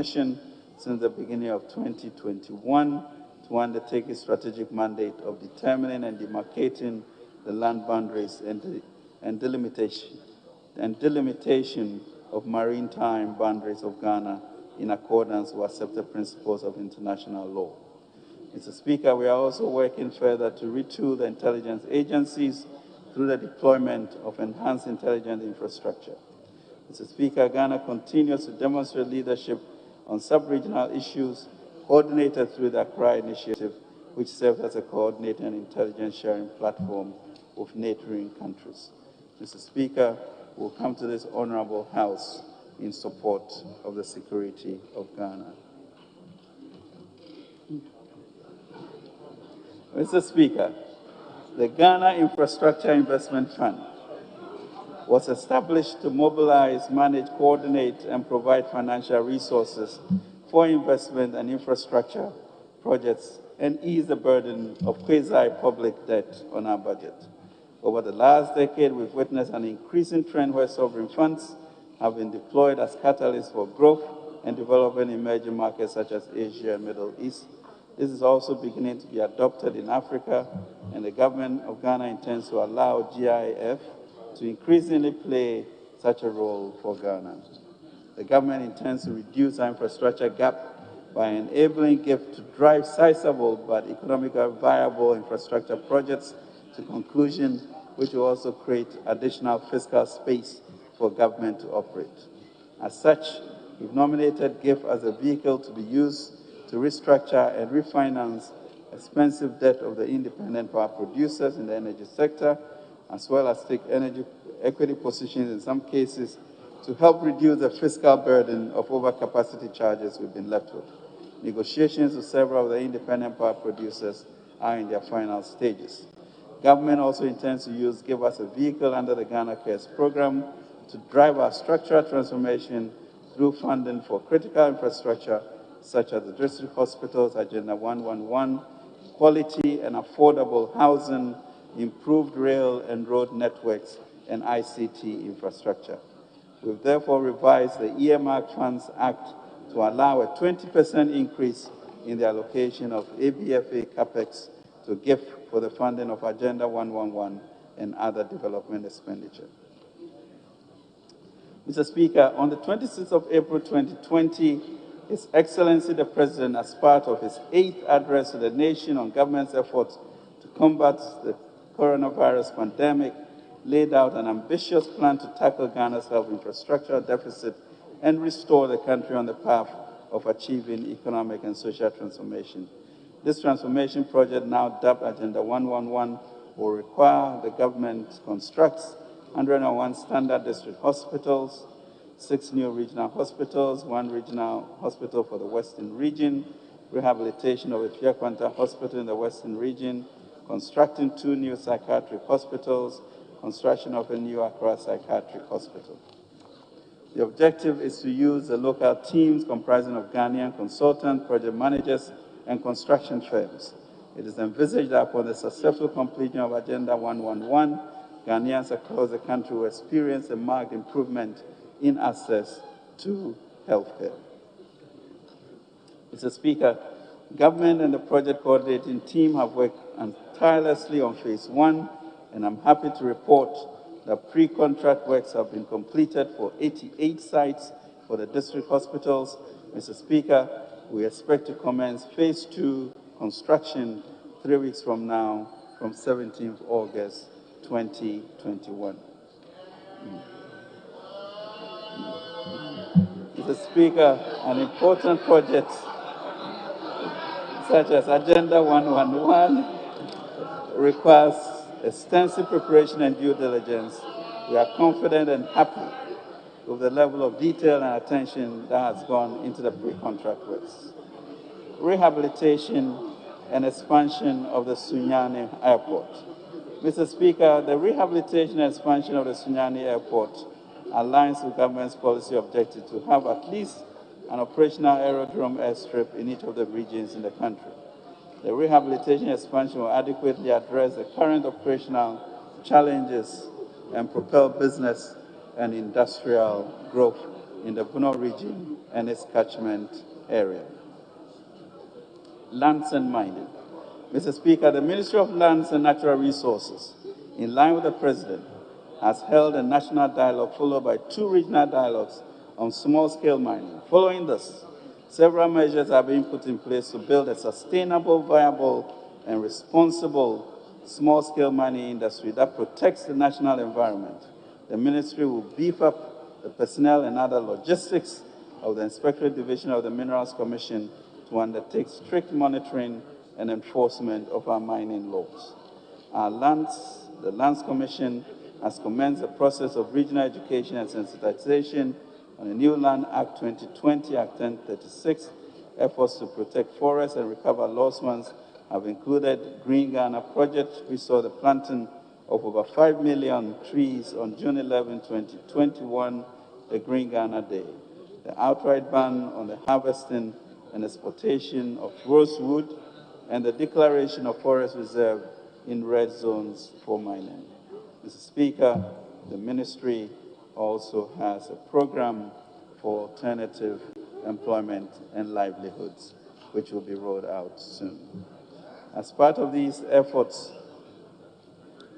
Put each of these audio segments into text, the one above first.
Commission since the beginning of 2021 to undertake its strategic mandate of determining and demarcating the land boundaries and delimitation of maritime boundaries of Ghana in accordance with accepted principles of international law. Mr. Speaker, we are also working further to retool the intelligence agencies through the deployment of enhanced intelligence infrastructure. Mr. Speaker, Ghana continues to demonstrate leadership on sub-regional issues coordinated through the Accra Initiative, which serves as a coordinated and intelligence sharing platform with neighboring countries. Mr. Speaker, we'll come to this honorable House in support of the security of Ghana. Mr. Speaker, the Ghana Infrastructure Investment Fund was established to mobilize, manage, coordinate, and provide financial resources for investment and infrastructure projects and ease the burden of quasi-public debt on our budget. Over the last decade, we've witnessed an increasing trend where sovereign funds have been deployed as catalysts for growth and development in emerging markets such as Asia and Middle East. This is also beginning to be adopted in Africa, and the government of Ghana intends to allow GIF to increasingly play such a role for Ghana. The government intends to reduce our infrastructure gap by enabling GIF to drive sizable but economically viable infrastructure projects to conclusion, which will also create additional fiscal space for government to operate. As such, we've nominated GIF as a vehicle to be used to restructure and refinance expensive debt of the independent power producers in the energy sector, as well as take energy equity positions in some cases to help reduce the fiscal burden of overcapacity charges we've been left with. Negotiations with several of the independent power producers are in their final stages. Government also intends to use GIF as a vehicle under the Ghana Cares program to drive our structural transformation through funding for critical infrastructure such as the district hospitals, Agenda 111, quality and affordable housing, improved rail and road networks, and ICT infrastructure. We've therefore revised the Earmarked Funds Act to allow a 20% increase in the allocation of ABFA CAPEX to GIF for the funding of Agenda 111 and other development expenditure. Mr. Speaker, on the 26th of April 2020, His Excellency the President, as part of his 8th address to the nation on government's efforts to combat the coronavirus pandemic, laid out an ambitious plan to tackle Ghana's health infrastructure deficit and restore the country on the path of achieving economic and social transformation. This transformation project, now dubbed Agenda 111, will require the government to construct 101 standard district hospitals, 6 new regional hospitals, 1 regional hospital for the Western region, rehabilitation of a Fiakwanta hospital in the Western region, constructing 2 new psychiatric hospitals, construction of a new Accra psychiatric hospital. The objective is to use the local teams comprising of Ghanaian consultants, project managers, and construction firms. It is envisaged that upon the successful completion of Agenda 111, Ghanaians across the country will experience a marked improvement in access to healthcare. Mr. Speaker, government and the project coordinating team have worked tirelessly on phase 1, and I'm happy to report that pre-contract works have been completed for 88 sites for the district hospitals. Mr. Speaker, we expect to commence phase 2 construction 3 weeks from now, from 17th August 2021. Mr. Speaker, an important project such as Agenda 111 requires extensive preparation and due diligence. We are confident and happy with the level of detail and attention that has gone into the pre-contract works. Rehabilitation and expansion of the Sunyani Airport. Mr. Speaker, the rehabilitation and expansion of the Sunyani Airport aligns with government's policy objective to have at least an operational aerodrome airstrip in each of the regions in the country. The rehabilitation expansion will adequately address the current operational challenges and propel business and industrial growth in the Bono region and its catchment area. Lands and mining. Mr. Speaker, the Ministry of Lands and Natural Resources, in line with the President, has held a national dialogue followed by 2 regional dialogues on small-scale mining. Following this, several measures are being put in place to build a sustainable, viable, and responsible small-scale mining industry that protects the national environment. The ministry will beef up the personnel and other logistics of the Inspectorate Division of the Minerals Commission to undertake strict monitoring and enforcement of our mining laws. The Lands Commission has commenced the process of regional education and sensitization on the new Land Act 2020, Act 1036. Efforts to protect forests and recover lost ones have included Green Ghana project, which saw the planting of over 5 million trees on June 11, 2021, the Green Ghana Day. The outright ban on the harvesting and exportation of rosewood, and the declaration of forest reserve in red zones for mining. Mr. Speaker, the ministry also has a program for alternative employment and livelihoods, which will be rolled out soon. As part of these efforts,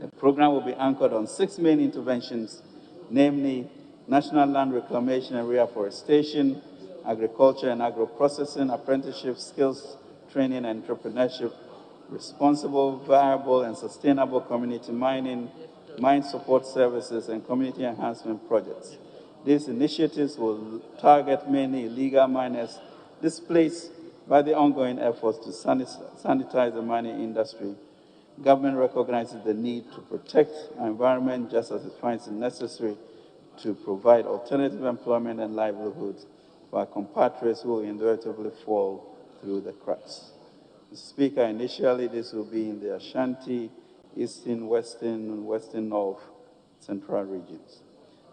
the program will be anchored on 6 main interventions, namely national land reclamation and reforestation, agriculture and agro-processing, apprenticeship, skills training and entrepreneurship, responsible, viable, and sustainable community mining, mine support services, and community enhancement projects. These initiatives will target mainly illegal miners displaced by the ongoing efforts to sanitize the mining industry. Government recognizes the need to protect our environment just as it finds it necessary to provide alternative employment and livelihoods for our compatriots who will inevitably fall through the cracks. Mr. Speaker, initially this will be in the Ashanti, Eastern, Western, and Western North Central regions.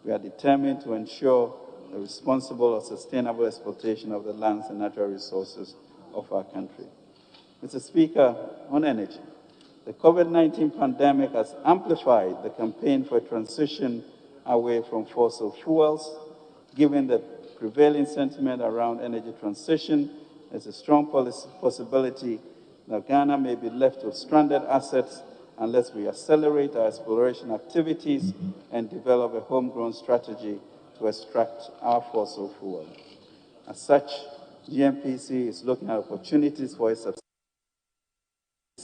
We are determined to ensure the responsible or sustainable exploitation of the lands and natural resources of our country. Mr. Speaker, on energy, the COVID-19 pandemic has amplified the campaign for a transition away from fossil fuels. Given the prevailing sentiment around energy transition, there's a strong possibility that Ghana may be left with stranded assets unless we accelerate our exploration activities and develop a homegrown strategy to extract our fossil fuel. As such, GMPC is looking at opportunities for its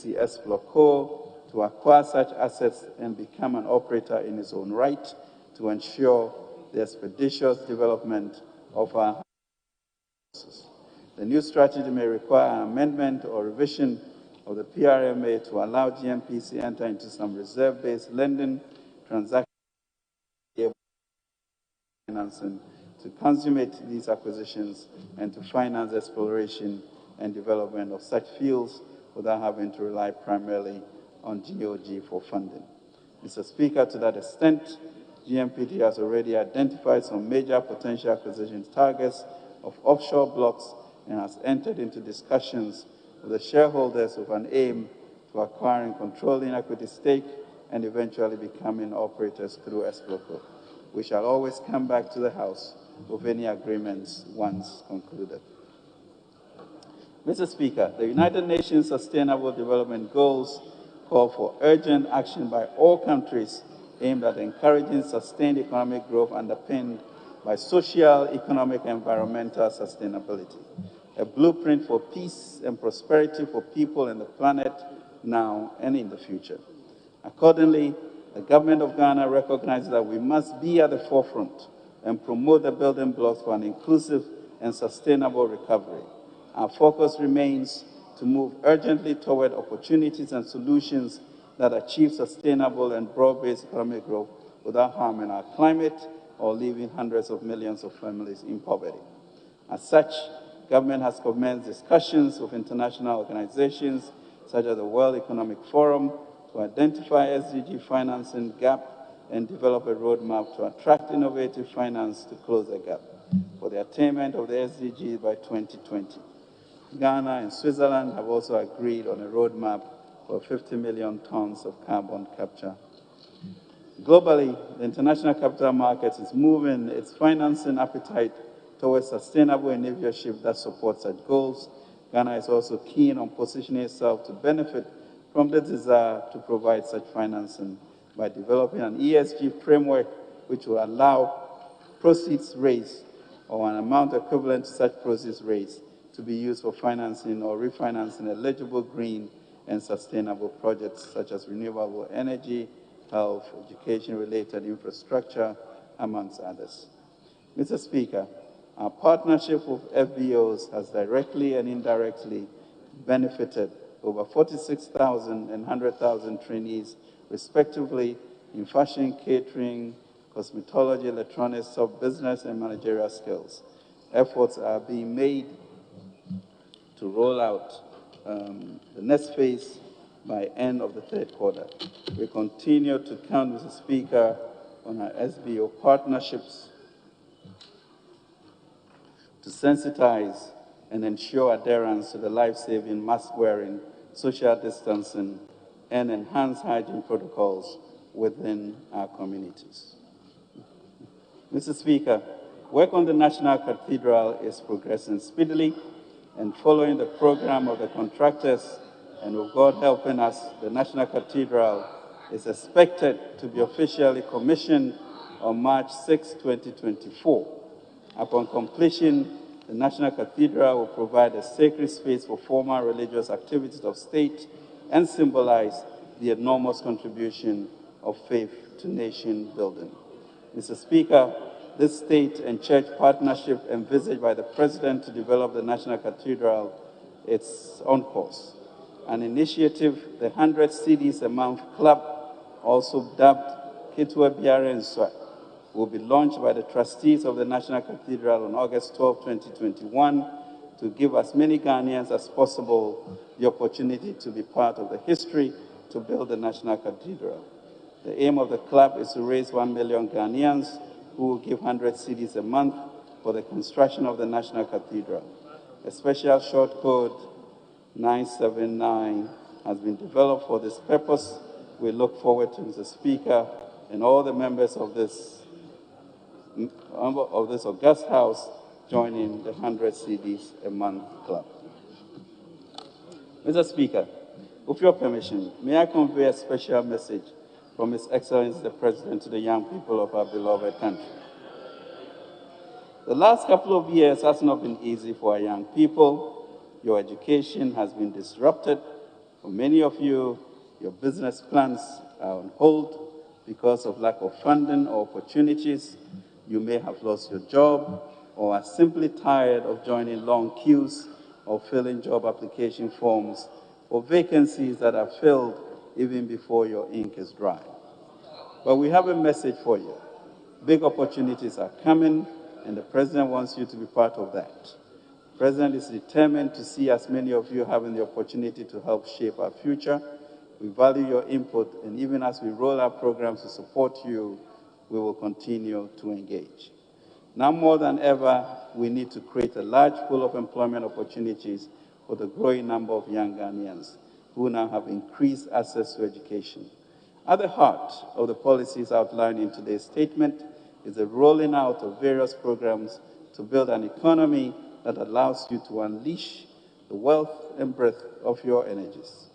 Exploco to acquire such assets and become an operator in its own right to ensure the expeditious development of our resources. The new strategy may require an amendment or revision of the PRMA to allow GMPC to enter into some reserve-based lending transactions financing to consummate these acquisitions and to finance exploration and development of such fields without having to rely primarily on GOG for funding. Mr. Speaker, to that extent, GMPT has already identified some major potential acquisition targets of offshore blocks and has entered into discussions with the shareholders with an aim to acquiring controlling equity stake and eventually becoming operators through Exploco. We shall always come back to the House with any agreements once concluded. Mr. Speaker, the United Nations Sustainable Development Goals call for urgent action by all countries aimed at encouraging sustained economic growth underpinned by social, economic, and environmental sustainability, a blueprint for peace and prosperity for people and the planet now and in the future. Accordingly, the government of Ghana recognizes that we must be at the forefront and promote the building blocks for an inclusive and sustainable recovery. Our focus remains to move urgently toward opportunities and solutions that achieve sustainable and broad-based economic growth without harming our climate or leaving hundreds of millions of families in poverty. As such, government has commenced discussions with international organizations such as the World Economic Forum to identify SDG financing gap and develop a roadmap to attract innovative finance to close the gap for the attainment of the SDGs by 2020. Ghana and Switzerland have also agreed on a roadmap for 50 million tons of carbon capture Globally, the international capital markets is moving its financing appetite towards sustainable innovatorship that supports such goals. Ghana is also keen on positioning itself to benefit from the desire to provide such financing by developing an ESG framework which will allow proceeds raised or an amount equivalent to such proceeds raised to be used for financing or refinancing eligible green and sustainable projects such as renewable energy, health, education-related infrastructure, amongst others. Mr. Speaker, our partnership with FBOs has directly and indirectly benefited over 46,000 and 100,000 trainees, respectively, in fashion, catering, cosmetology, electronics, sub-business, and managerial skills. Efforts are being made to roll out the next phase by end of the third quarter. We continue to count, Mr. Speaker, on our SBO partnerships to sensitize and ensure adherence to the life-saving mask wearing, social distancing, and enhanced hygiene protocols within our communities. Mr. Speaker, work on the National Cathedral is progressing speedily, and following the program of the contractors, and with God helping us, the National Cathedral is expected to be officially commissioned on March 6, 2024. Upon completion, the National Cathedral will provide a sacred space for formal religious activities of state and symbolize the enormous contribution of faith to nation building. Mr. Speaker, this state and church partnership envisaged by the President to develop the National Cathedral is on course. An initiative, the 100 CDs a Month Club, also dubbed Ketua Biara Nswa, will be launched by the trustees of the National Cathedral on August 12, 2021, to give as many Ghanaians as possible the opportunity to be part of the history to build the National Cathedral. The aim of the club is to raise 1 million Ghanaians who will give 100 CDs a month for the construction of the National Cathedral. A special short code 979 has been developed for this purpose. We look forward to Mr. Speaker and all the members of this august house joining the 100 CDs a month club. Mr. Speaker, with your permission, may I convey a special message from His Excellency the President to the young people of our beloved country. The last couple of years has not been easy for our young people. Your education has been disrupted. For many of you, your business plans are on hold because of lack of funding or opportunities. You may have lost your job or are simply tired of joining long queues or filling job application forms for vacancies that are filled even before your ink is dry. But we have a message for you. Big opportunities are coming, and the President wants you to be part of that. The President is determined to see as many of you having the opportunity to help shape our future. We value your input, and even as we roll out programs to support you, we will continue to engage. Now more than ever, we need to create a large pool of employment opportunities for the growing number of young Ghanaians who now have increased access to education. At the heart of the policies outlined in today's statement is the rolling out of various programs to build an economy that allows you to unleash the wealth and breadth of your energies.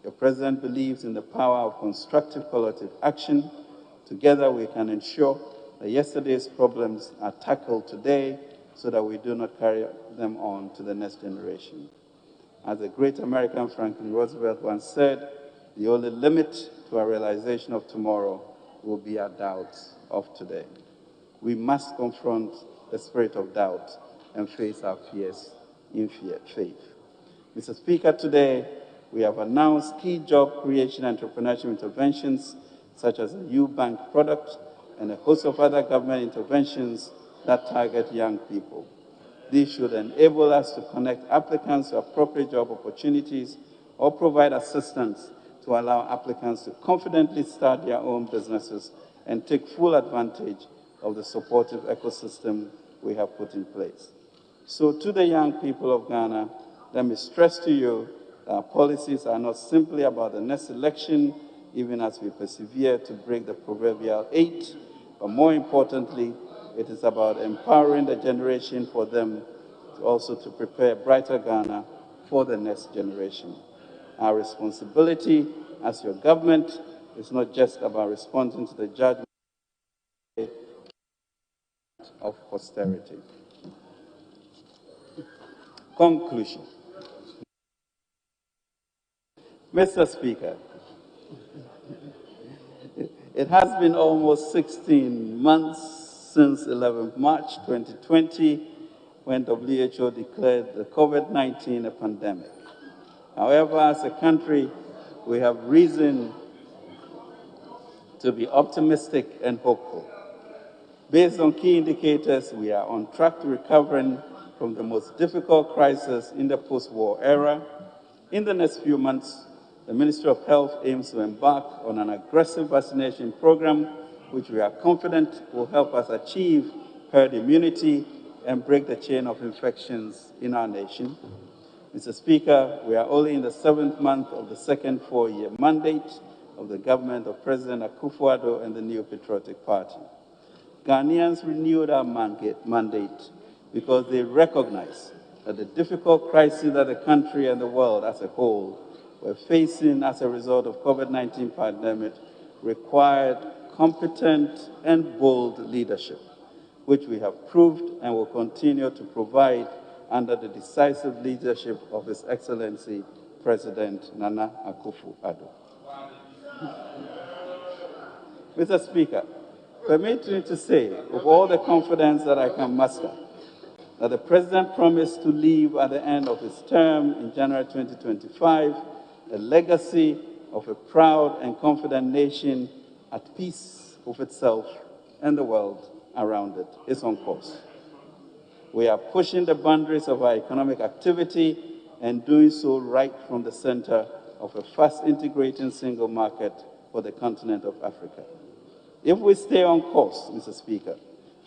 Your President believes in the power of constructive collective action. Together we can ensure that yesterday's problems are tackled today so that we do not carry them on to the next generation. As the great American Franklin Roosevelt once said, the only limit to our realization of tomorrow will be our doubts of today. We must confront the spirit of doubt and face our fears in faith. Mr. Speaker, today we have announced key job creation and entrepreneurship interventions such as the U-Bank product and a host of other government interventions that target young people. These should enable us to connect applicants to appropriate job opportunities or provide assistance to allow applicants to confidently start their own businesses and take full advantage of the supportive ecosystem we have put in place. So to the young people of Ghana, let me stress to you that our policies are not simply about the next election, even as we persevere to break the proverbial 8. But more importantly, it is about empowering the generation for them to also to prepare a brighter Ghana for the next generation. Our responsibility as your government is not just about responding to the judgment of posterity. Conclusion. Mr. Speaker, it has been almost 16 months since 11th March 2020 when WHO declared the COVID-19 a pandemic. However, as a country, we have reason to be optimistic and hopeful. Based on key indicators, we are on track to recovering from the most difficult crisis in the post-war era. In the next few months, the Ministry of Health aims to embark on an aggressive vaccination program, which we are confident will help us achieve herd immunity and break the chain of infections in our nation. Mr. Speaker, we are only in the 7th month of the second 4-year mandate of the government of President Akufo-Addo and the New Patriotic Party. Ghanaians renewed our mandate because they recognize that the difficult crisis that the country and the world as a whole were facing as a result of COVID-19 pandemic required competent and bold leadership, which we have proved and will continue to provide under the decisive leadership of His Excellency President Nana Akufo-Addo. Mr. Speaker, permit me to say, with all the confidence that I can muster, that the President promised to leave at the end of his term in January 2025 a legacy of a proud and confident nation at peace with itself and the world around it is on course. We are pushing the boundaries of our economic activity and doing so right from the center of a fast integrating single market for the continent of Africa. If we stay on course, Mr. Speaker,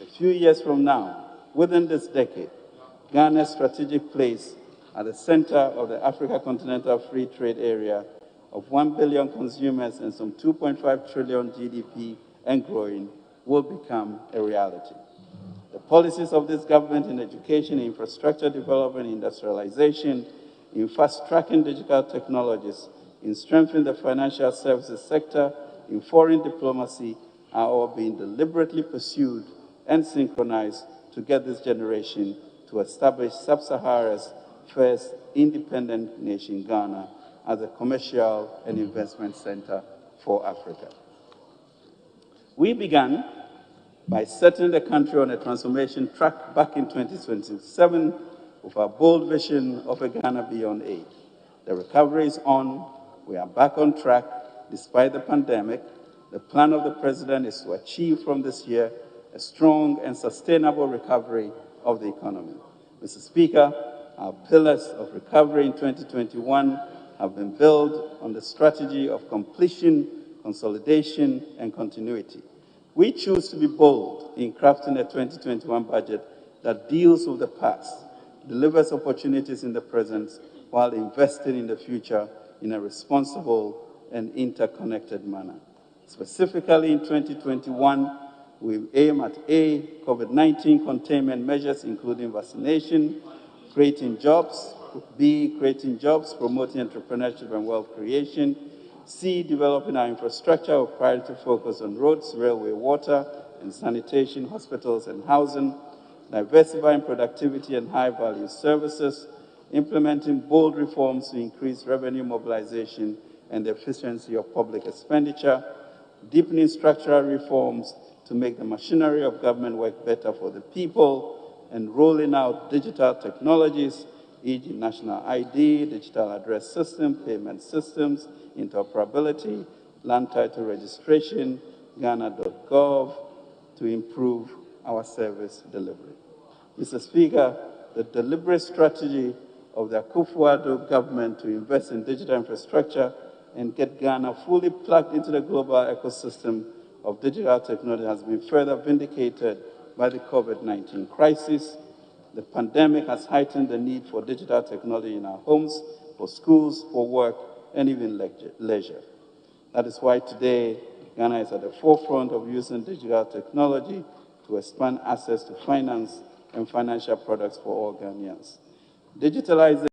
a few years from now, within this decade, Ghana's strategic place at the center of the Africa Continental Free Trade Area of 1 billion consumers and some 2.5 trillion GDP and growing will become a reality. The policies of this government in education, infrastructure development, industrialization, in fast-tracking digital technologies, in strengthening the financial services sector, in foreign diplomacy, are all being deliberately pursued and synchronized to get this generation to establish Sub-Sahara's first independent nation, Ghana, as a commercial and investment center for Africa. We began by setting the country on a transformation track back in 2027 with our bold vision of a Ghana beyond aid. The recovery is on. We are back on track despite the pandemic. The plan of the President is to achieve from this year a strong and sustainable recovery of the economy. Mr. Speaker, our pillars of recovery in 2021 have been built on the strategy of completion, consolidation, and continuity. We choose to be bold in crafting a 2021 budget that deals with the past, delivers opportunities in the present, while investing in the future in a responsible and interconnected manner. Specifically in 2021, we aim at A, COVID-19 containment measures, including vaccination, creating jobs, B, creating jobs, promoting entrepreneurship and wealth creation, C, developing our infrastructure with priority focus on roads, railway, water, and sanitation, hospitals, and housing, diversifying productivity and high-value services, implementing bold reforms to increase revenue mobilization and the efficiency of public expenditure, deepening structural reforms to make the machinery of government work better for the people, and rolling out digital technologies, e.g. national ID, digital address system, payment systems, interoperability, land title registration, Ghana.gov, to improve our service delivery. Mr. Speaker, the deliberate strategy of the Akufo-Addo government to invest in digital infrastructure and get Ghana fully plugged into the global ecosystem of digital technology has been further vindicated by the COVID-19 crisis. The pandemic has heightened the need for digital technology in our homes, for schools, for work, and even leisure. That is why today Ghana is at the forefront of using digital technology to expand access to finance and financial products for all Ghanaians. Digitalization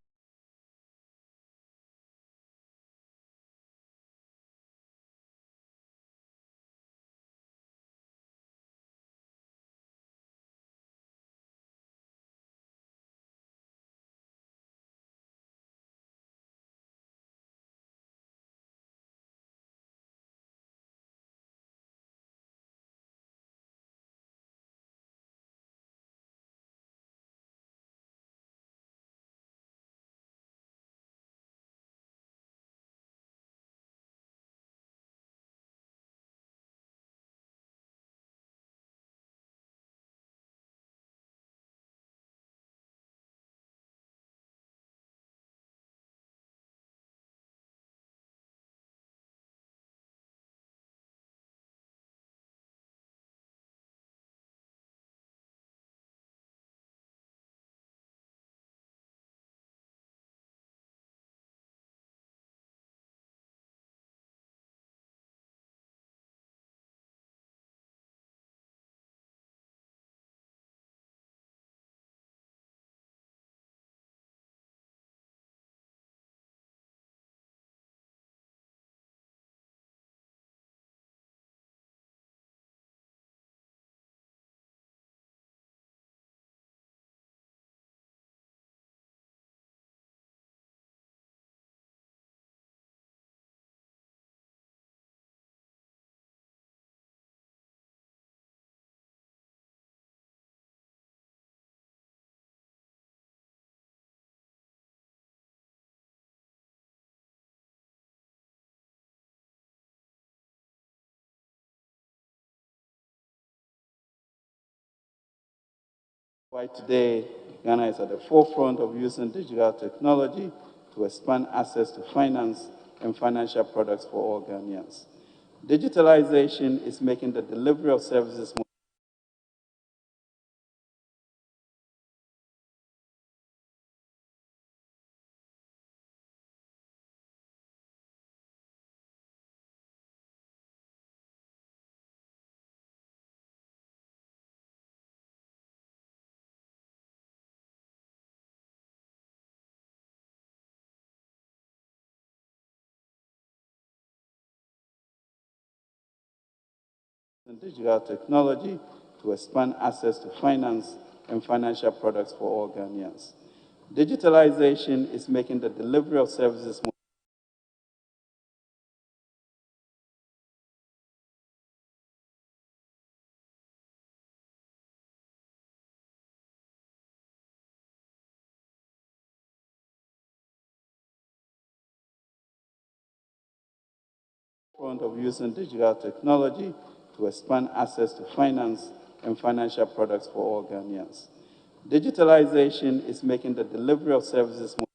why today Ghana is at the forefront of using digital technology to expand access to finance and financial products for all Ghanaians. Digitalization is making the delivery of services more in digital technology to expand access to finance and financial products for all Ghanaians. Digitalization is making the delivery of services more front of using digital technology to expand access to finance and financial products for all Ghanaians. Digitalization is making the delivery of services more